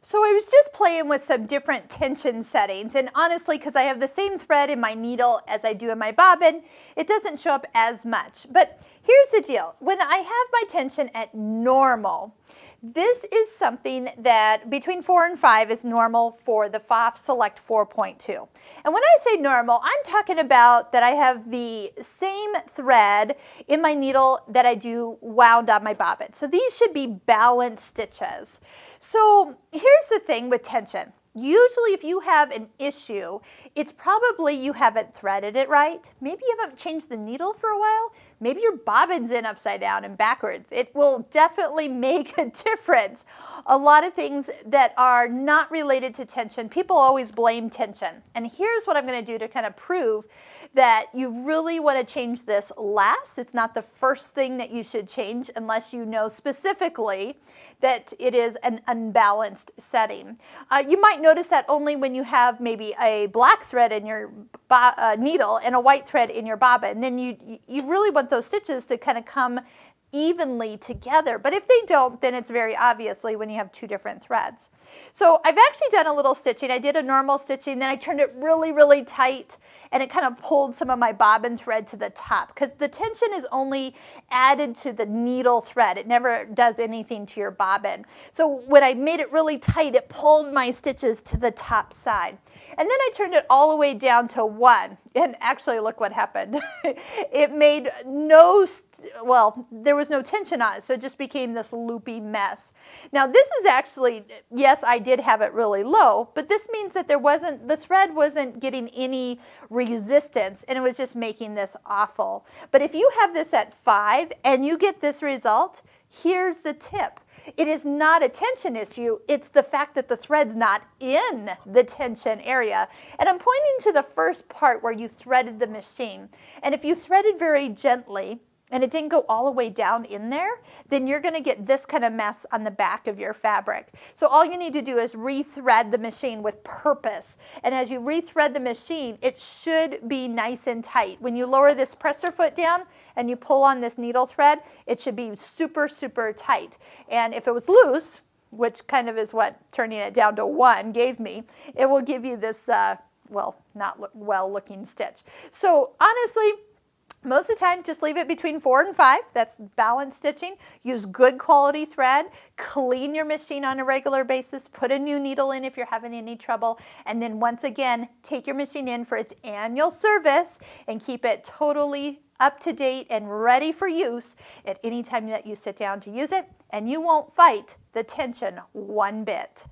So I was just playing with some different tension settings, and honestly, because I have the same thread in my needle as I do in my bobbin, it doesn't show up as much. But here's the deal. When I have my tension at normal, this is something that between 4 and 5 is normal for the Pfaff Select 4.2. And when I say normal, I'm talking about that I have the same thread in my needle that I do wound on my bobbin. So these should be balanced stitches. So here's the thing with tension. Usually if you have an issue, it's probably you haven't threaded it right. Maybe you haven't changed the needle for a while. Maybe your bobbin's in upside down and backwards. It will definitely make a difference. A lot of things that are not related to tension, people always blame tension. And here's what I'm going to do to kind of prove that you really want to change this last. It's not the first thing that you should change unless you know specifically that it is an unbalanced setting. You might notice that only when you have maybe a black thread in your needle and a white thread in your bobbin. Then you really want those stitches to kind of come evenly together. But if they don't, then it's very obviously when you have two different threads. So I've actually done a little stitching. I did a normal stitching, then I turned it really, really tight, and it kind of pulled some of my bobbin thread to the top because the tension is only added to the needle thread. It never does anything to your bobbin. So when I made it really tight, it pulled my stitches to the top side. And then I turned it all the way down to 1. And actually, look what happened. It made there was no tension on it, so it just became this loopy mess. Now this is actually, yes, I did have it really low, but this means that the thread wasn't getting any resistance, and it was just making this awful. But if you have this at 5 and you get this result, here's the tip. It is not a tension issue, it's the fact that the thread's not in the tension area. And I'm pointing to the first part where you threaded the machine. And if you threaded very gently, and it didn't go all the way down in there, then you're going to get this kind of mess on the back of your fabric. So all you need to do is rethread the machine with purpose. And as you rethread the machine, it should be nice and tight. When you lower this presser foot down and you pull on this needle thread, it should be super, super tight. And if it was loose, which kind of is what turning it down to 1 gave me, it will give you this, not well-looking stitch. So honestly, most of the time, just leave it between 4 and 5. That's balanced stitching. Use good quality thread. Clean your machine on a regular basis. Put a new needle in if you're having any trouble. And then once again, take your machine in for its annual service and keep it totally up to date and ready for use at any time that you sit down to use it. And you won't fight the tension one bit.